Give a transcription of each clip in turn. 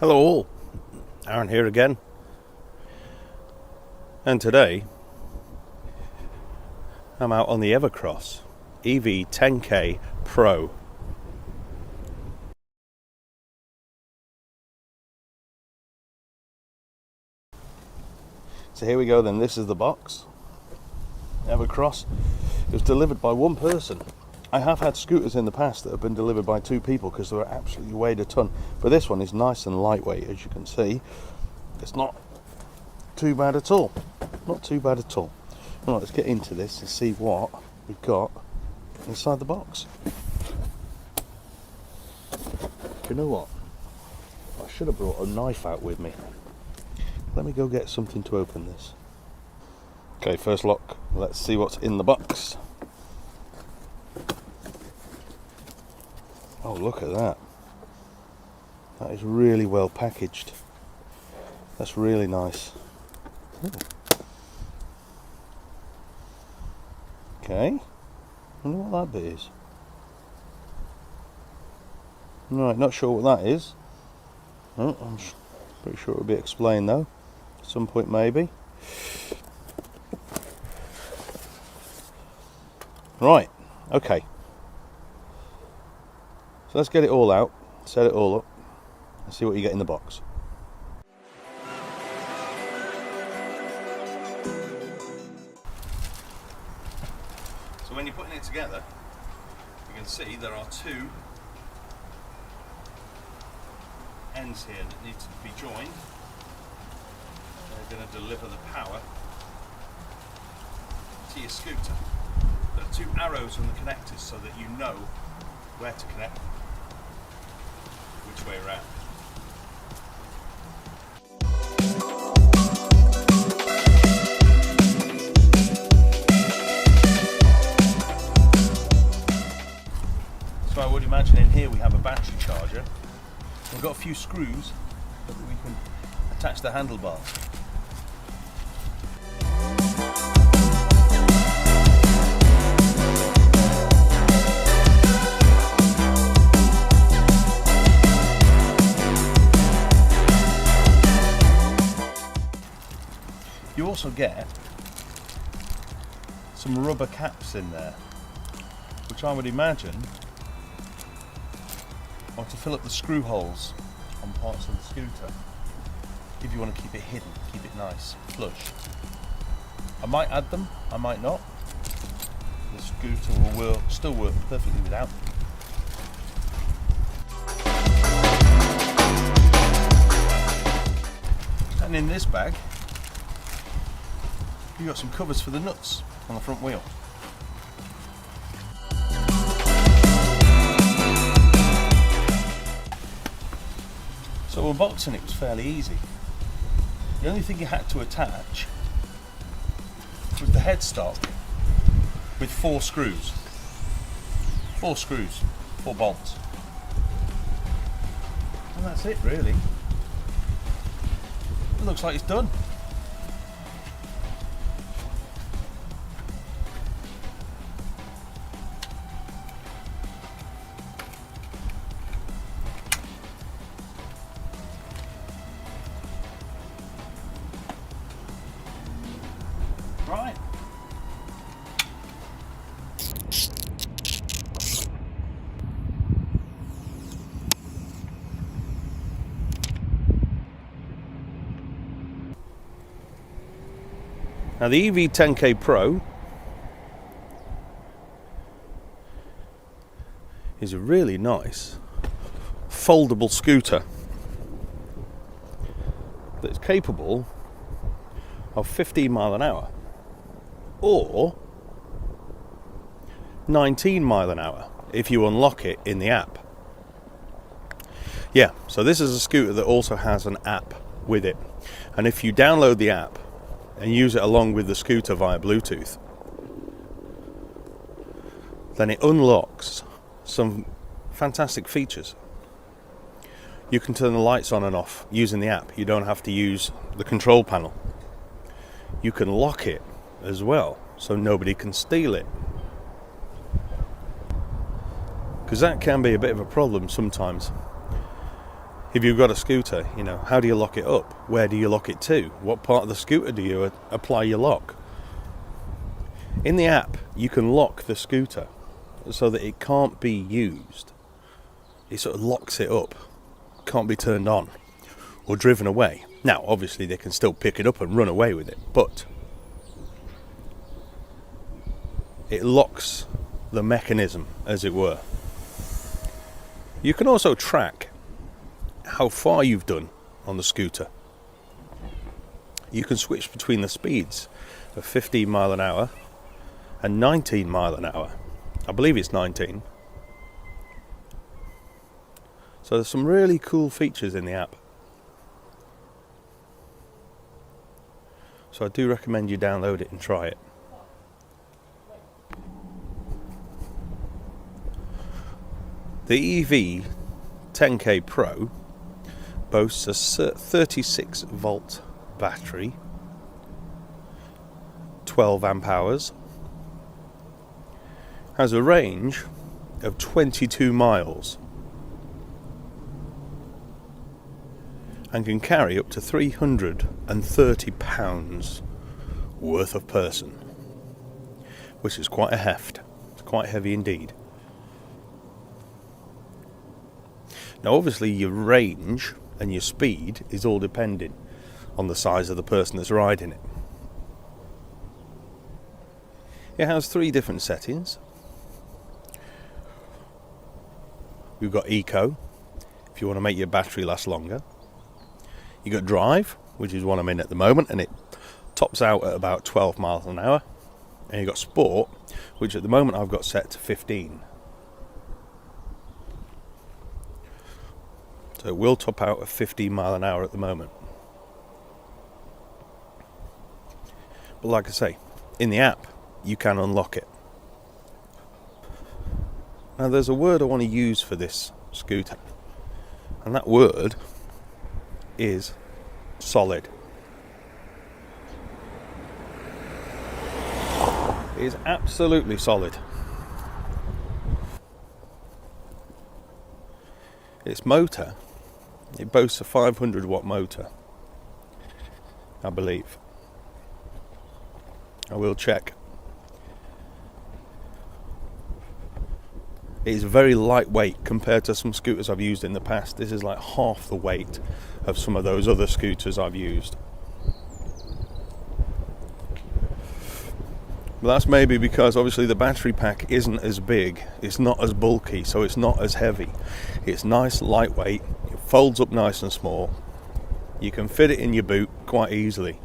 Hello all, Aaron here again, and today I'm out on the EVERCROSS EV10K PRO. So here we go then, this is the box, EVERCROSS. It was delivered by one person. I have had scooters in the past that have been delivered by two people because they were absolutely weighed a ton. But this one is nice and lightweight, as you can see. It's not too bad at all. Not too bad at all. Right, let's get into this and see what we've got inside the box. You know what? I should have brought a knife out with me. Let me go get something to open this. Okay, first look. Let's see what's in the box. Oh, look at that. That is really well packaged. That's really nice. Ooh. Okay. I wonder what that bit is. Right, not sure what that is. Oh, I'm pretty sure it'll be explained though. At some point maybe. Right, okay. So let's get it all out, set it all up, and see what you get in the box. So when you're putting it together, you can see there are two ends here that need to be joined. They're going to deliver the power to your scooter. There are two arrows on the connectors so that you know where to connect them. Which way around. So I would imagine in here we have a battery charger. We've got a few screws that we can attach the handlebars. You also get some rubber caps in there, which I would imagine are to fill up the screw holes on parts of the scooter if you want to keep it hidden, keep it nice, flush. I might add them, I might not. The scooter will still work perfectly without them. And in this bag you've got some covers for the nuts on the front wheel. So unboxing it was fairly easy. The only thing you had to attach was the headstock with four screws. Four screws, 4 bolts. And that's it really. It looks like it's done. Right. Now the EV10K PRO is a really nice foldable scooter that's capable of 15 miles an hour or 19 miles an hour if you unlock it in the app. Yeah, so this is a scooter that also has an app with it, and if you download the app and use it along with the scooter via Bluetooth, then it unlocks some fantastic features. You can turn the lights on and off using the app. You don't have to use the control panel. You can lock it as well so nobody can steal it. because that can be a bit of a problem sometimes. If you've got a scooter, you know, how do you lock it up? Where do you lock it to? What part of the scooter do you apply your lock? In the app, you can lock the scooter so that it can't be used. It sort of locks it up, can't be turned on or driven away. Now, obviously, they can still pick it up and run away with it, but it locks the mechanism, as it were. You can also track how far you've done on the scooter. You can switch between the speeds of 15 mile an hour and 19 mile an hour. I believe it's 19. So there's some really cool features in the app. So I do recommend you download it and try it. The EV10K Pro boasts a 36 volt battery, 12 amp hours, has a range of 22 miles and can carry up to 330 pounds worth of person, which is quite a heft. It's quite heavy indeed. Now obviously your range and your speed is all depending on the size of the person that's riding it. It has 3 different settings. We've got Eco, if you want to make your battery last longer. You got Drive, which is what I'm in at the moment, and it tops out at about 12 miles an hour. And you got Sport, which at the moment I've got set to 15. So it will top out at 15 mile an hour at the moment. But like I say, in the app, you can unlock it. Now there's a word I want to use for this scooter, and that word is solid. It is absolutely solid. Its motor, it boasts a 500 watt motor, I believe. I will check. It is very lightweight compared to some scooters I've used in the past. This is like half the weight of some of those other scooters I've used. But that's maybe because obviously the battery pack isn't as big, it's not as bulky, so it's not as heavy. It's nice, lightweight, it folds up nice and small. You can fit it in your boot quite easily.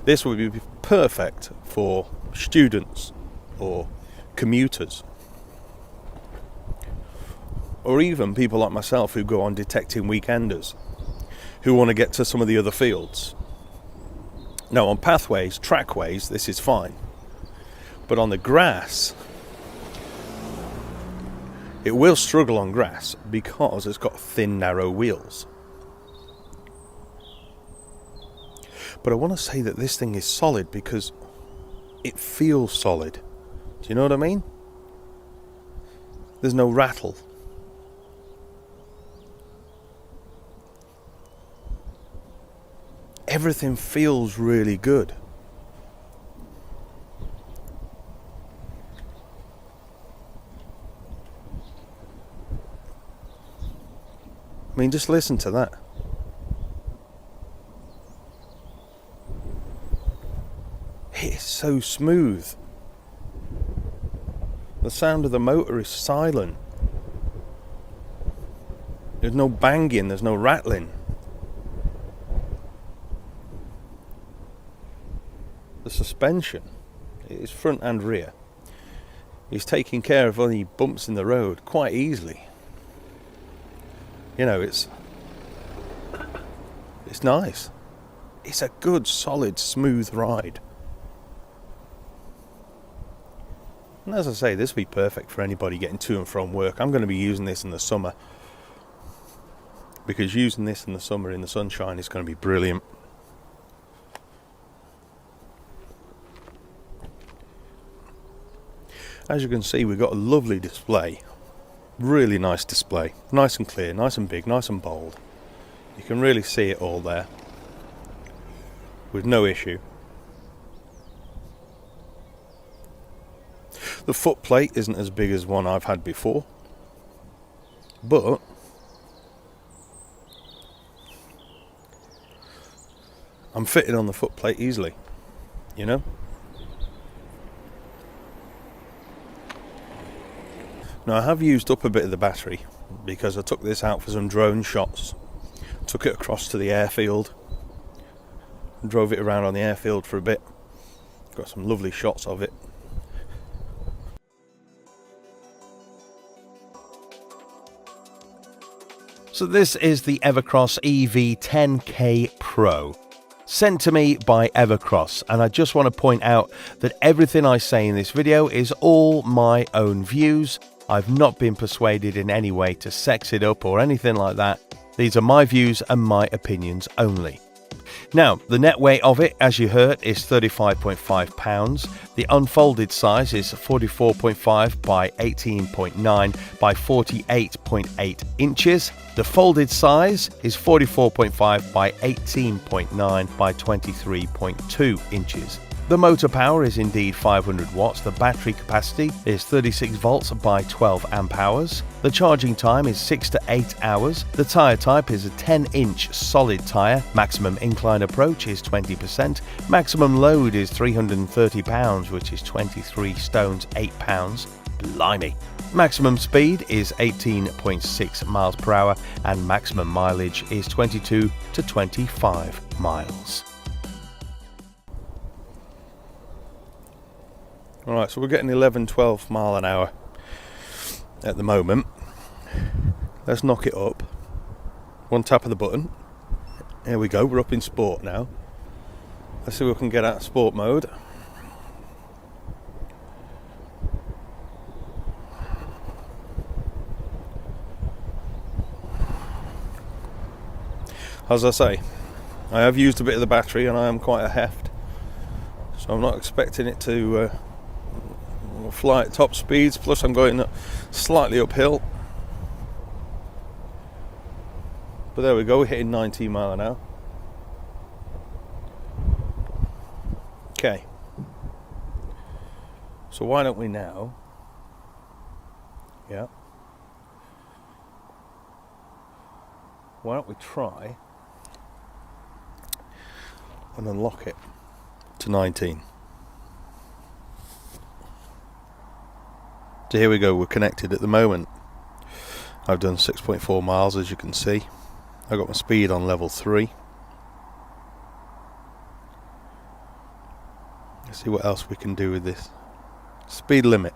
This would be perfect for students or commuters, or even people like myself who go on detecting weekenders, who want to get to some of the other fields. Now on pathways, trackways, this is fine. But on the grass, it will struggle on grass because it's got thin, narrow wheels. But I want to say that this thing is solid because it feels solid. Do you know what I mean? There's no rattle. Everything feels really good. I mean, just listen to that. It's so smooth. The sound of the motor is silent. There's no banging, there's no rattling. The suspension is front and rear. It's taking care of any bumps in the road quite easily. You know, it's nice. It's a good, solid, smooth ride. And as I say, this would be perfect for anybody getting to and from work. I'm going to be using this in the summer, because using this in the summer in the sunshine is going to be brilliant. As you can see, we've got a lovely display Really nice display, nice and clear, nice and big, nice and bold. You can really see it all there with no issue. The footplate isn't as big as one I've had before, but I'm fitted on the footplate easily, you know. Now I have used up a bit of the battery because I took this out for some drone shots. Took it across to the airfield and drove it around on the airfield for a bit. Got some lovely shots of it. So this is the EVERCROSS EV10K Pro, sent to me by EVERCROSS, and I just want to point out that everything I say in this video is all my own views. I've not been persuaded in any way to sex it up or anything like that. These are my views and my opinions only. Now, the net weight of it, as you heard, is 35.5 pounds. The unfolded size is 44.5 by 18.9 by 48.8 inches. The folded size is 44.5 by 18.9 by 23.2 inches. The motor power is indeed 500 watts, the battery capacity is 36 volts by 12 amp hours, the charging time is 6 to 8 hours, the tyre type is a 10-inch solid tyre, maximum incline approach is 20%, maximum load is 330 pounds, which is 23 stones 8 pounds, blimey. Maximum speed is 18.6 miles per hour and maximum mileage is 22 to 25 miles. Alright, so we're getting 11-12 mile an hour at the moment. Let's knock it up. One tap of the button. Here we go, we're up in sport now. Let's see what we can get out of sport mode. As I say, I have used a bit of the battery and I am quite a heft. So I'm not expecting it to fly at top speeds, plus I'm going slightly uphill. But there we go, we're hitting 19 mile an hour. Okay. So why don't we now? Yeah. Why don't we try and unlock it to 19? So here we go, we're connected at the moment. I've done 6.4 miles, as you can see. I've got my speed on level 3. Let's see what else we can do with this. Speed limit.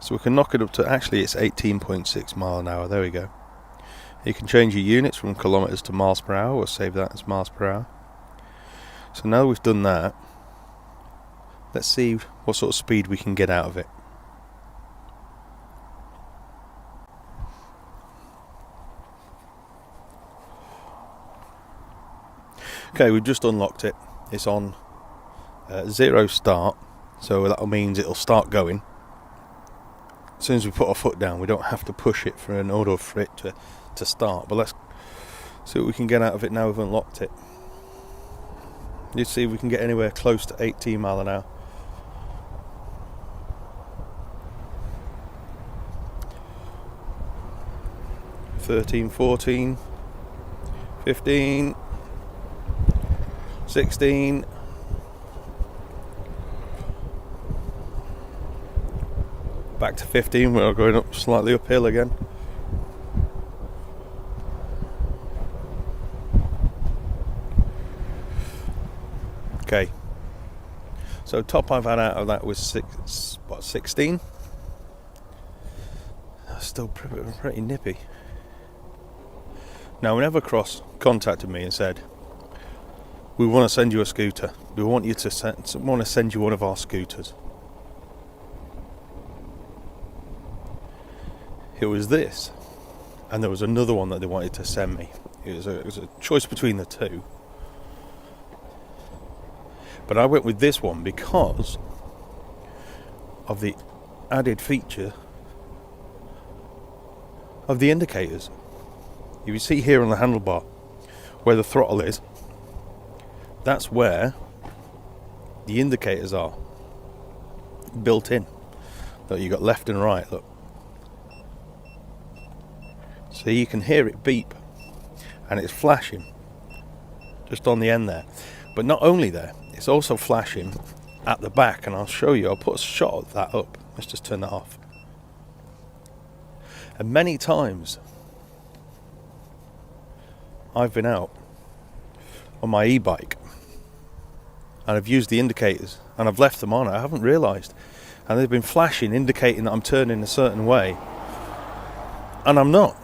So we can knock it up to, actually it's 18.6 mile an hour, there we go. You can change your units from kilometers to miles per hour, or save that as miles per hour. So now we've done that, let's see what sort of speed we can get out of it. Okay, we've just unlocked it. It's on 0 start, so that means it'll start going. As soon as we put our foot down, we don't have to push it in order for it to start. But let's see what we can get out of it now we've unlocked it. Let's see if we can get anywhere close to 18 mile an hour. $13, $14, $15, $16. Back to 15, we're going up slightly uphill again. Okay. So top I've had out of that was 16. That's still pretty nippy. Now, when EVERCROSS contacted me and said, we want to send you a scooter. We want to send you one of our scooters. It was this, and there was another one that they wanted to send me. It was a choice between the two. But I went with this one because of the added feature of the indicators. You see here on the handlebar where the throttle is, that's where the indicators are built in. Look, you've got left and right, look. So you can hear it beep, and it's flashing just on the end there. But not only there, it's also flashing at the back, and I'll show you. I'll put a shot of that up. Let's just turn that off. And many times I've been out on my e-bike and I've used the indicators and I've left them on. I haven't realised, and they've been flashing, indicating that I'm turning a certain way, and I'm not.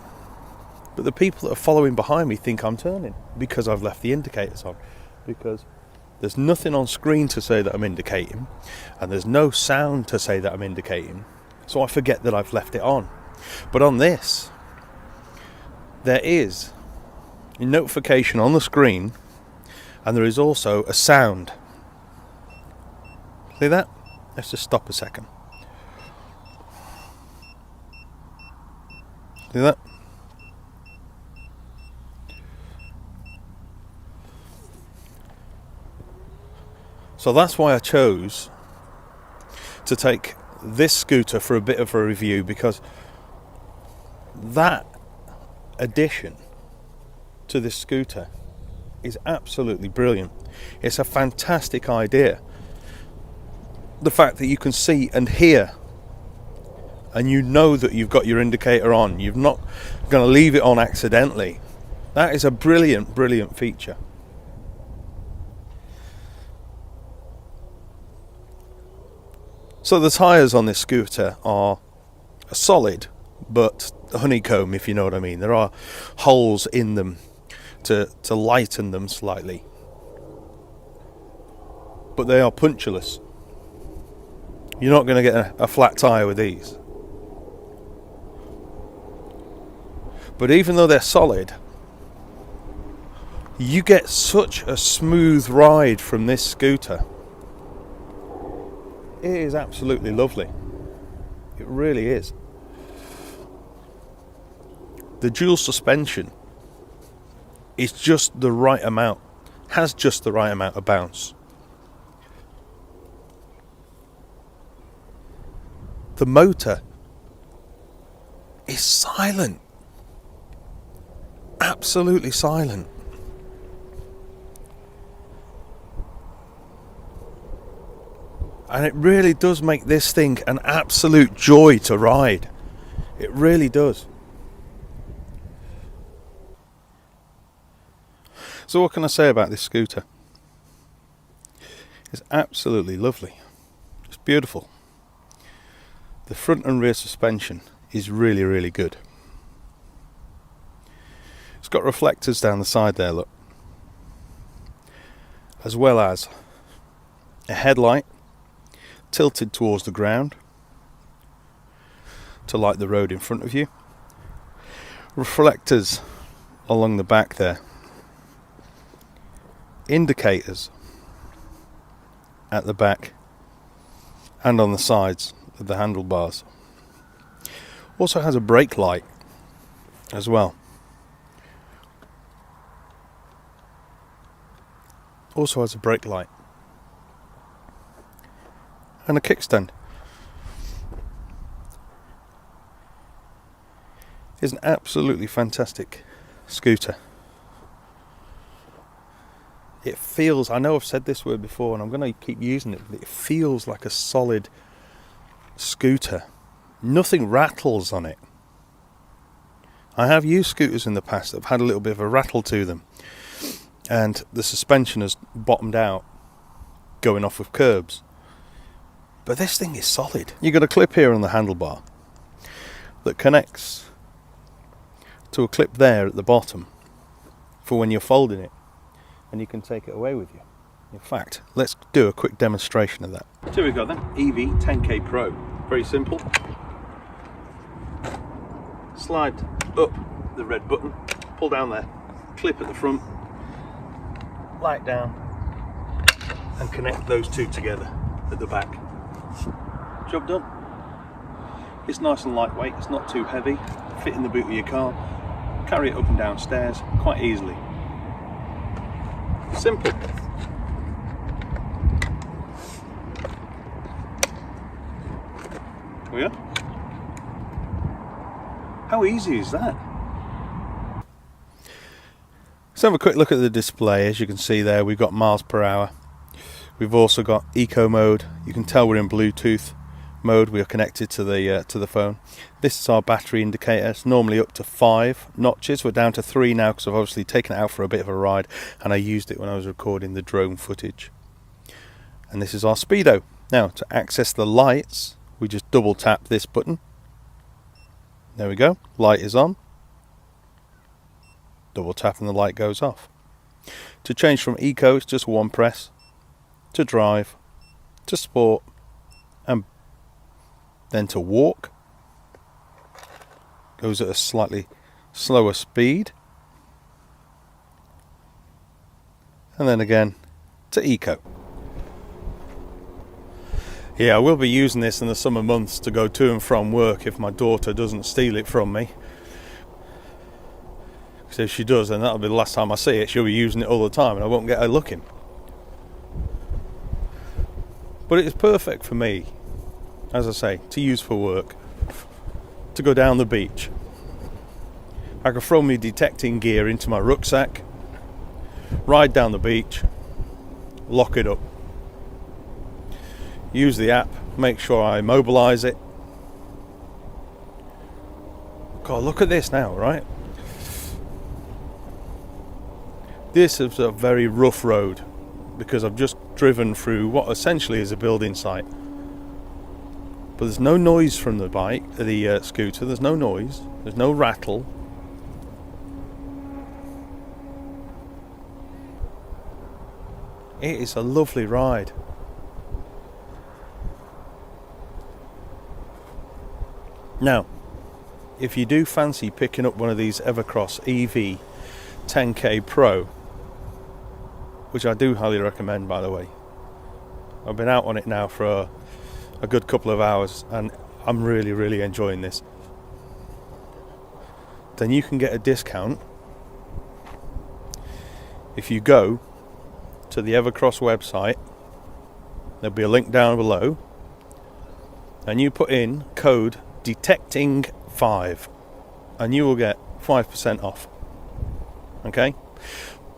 But the people that are following behind me think I'm turning because I've left the indicators on, because there's nothing on screen to say that I'm indicating, and there's no sound to say that I'm indicating, so I forget that I've left it on. But on this, there is a notification on the screen, and there is also a sound. See that? Let's just stop a second. See that? So that's why I chose to take this scooter for a bit of a review, because that addition to this scooter is absolutely brilliant. It's a fantastic idea. The fact that you can see and hear, and you know that you've got your indicator on, you're not going to leave it on accidentally. That is a brilliant, brilliant feature. So the tyres on this scooter are solid, but honeycomb, if you know what I mean. There are holes in them to lighten them slightly, but they are punctureless. You're not going to get a flat tyre with these. But even though they're solid, you get such a smooth ride from this scooter. It is absolutely lovely. It really is. The dual suspension is just the right amount, has just the right amount of bounce. The motor is silent. Absolutely silent. And it really does make this thing an absolute joy to ride. It really does. So what can I say about this scooter? It's absolutely lovely. It's beautiful. The front and rear suspension is really, really good. It's got reflectors down the side there, look. As well as a headlight tilted towards the ground to light the road in front of you. Reflectors along the back there. Indicators at the back and on the sides of the handlebars. Also has a brake light as well. Also has a brake light. And a kickstand. It's an absolutely fantastic scooter. It feels, I know I've said this word before and I'm going to keep using it, but it feels like a solid scooter. Nothing rattles on it. I have used scooters in the past that have had a little bit of a rattle to them, and the suspension has bottomed out going off of curbs. But this thing is solid. You've got a clip here on the handlebar that connects to a clip there at the bottom for when you're folding it, and you can take it away with you. In fact, let's do a quick demonstration of that. So we've got then EV10K Pro. Very simple. Slide up the red button, pull down there, clip at the front, light down, and connect those two together at the back. Job done. It's nice and lightweight, it's not too heavy fit in the boot of your car, carry it up and down stairs quite easily. Simple. Oh yeah? How easy is that? Let's have a quick look at the display. As you can see there, we've got miles per hour. We've also got eco mode. You can tell we're in Bluetooth mode. We are connected to the phone. This is our battery indicator. It's normally up to 5 notches. We're down to 3 now because I've obviously taken it out for a bit of a ride, and I used it when I was recording the drone footage. And this is our speedo. Now, to access the lights, we just double tap this button. There we go. Light is on. Double tap and the light goes off. To change from eco, it's just one press. To drive, to sport, and then to walk. Goes at a slightly slower speed. And then again to eco. Yeah, I will be using this in the summer months to go to and from work if my daughter doesn't steal it from me. Because if she does, then that'll be the last time I see it. She'll be using it all the time and I won't get her looking. But it is perfect for me, as I say, to use for work, to go down the beach. I can throw my detecting gear into my rucksack, ride down the beach, lock it up. Use the app, make sure I immobilize it. God, look at this now, right? This is a very rough road because I've just driven through what essentially is a building site. But there's no noise from the bike, the scooter. There's no noise. There's no rattle. It is a lovely ride. Now, if you do fancy picking up one of these EVERCROSS EV10K PRO, which I do highly recommend, by the way. I've been out on it now for a good couple of hours and I'm really enjoying this. Then you can get a discount if you go to the EVERCROSS website. There'll be a link down below and you put in code detecting5 and you will get 5% off. Okay?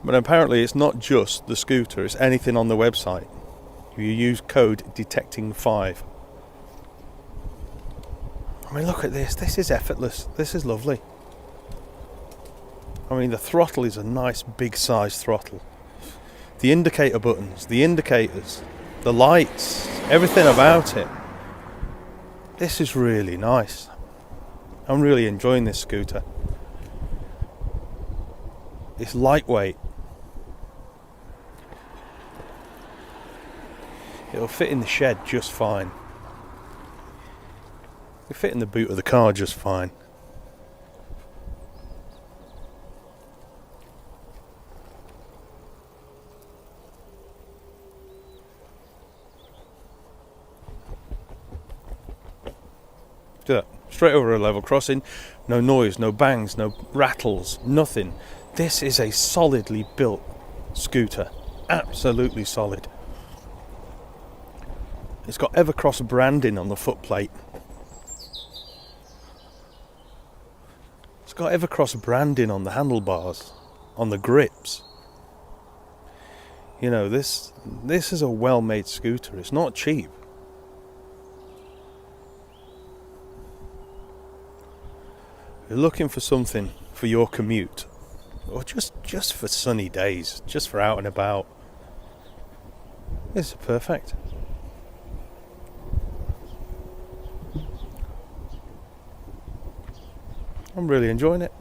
But apparently it's not just the scooter, it's anything on the website. If you use code detecting5. I mean, look at this. This is effortless. This is lovely. I mean, the throttle is a nice big size throttle. The indicator buttons, the indicators, the lights, everything about it. This is really nice. I'm really enjoying this scooter. It's lightweight. It'll fit in the shed just fine. It'll fit in the boot of the car just fine. Do that. Straight over a level crossing. No noise, no bangs, no rattles, nothing. This is a solidly built scooter. Absolutely solid. It's got EVERCROSS branding on the footplate. It's got EVERCROSS branding on the handlebars, on the grips. You know, this is a well-made scooter. It's not cheap. You're looking for something for your commute, or just for sunny days, just for out and about. This is perfect. I'm really enjoying it.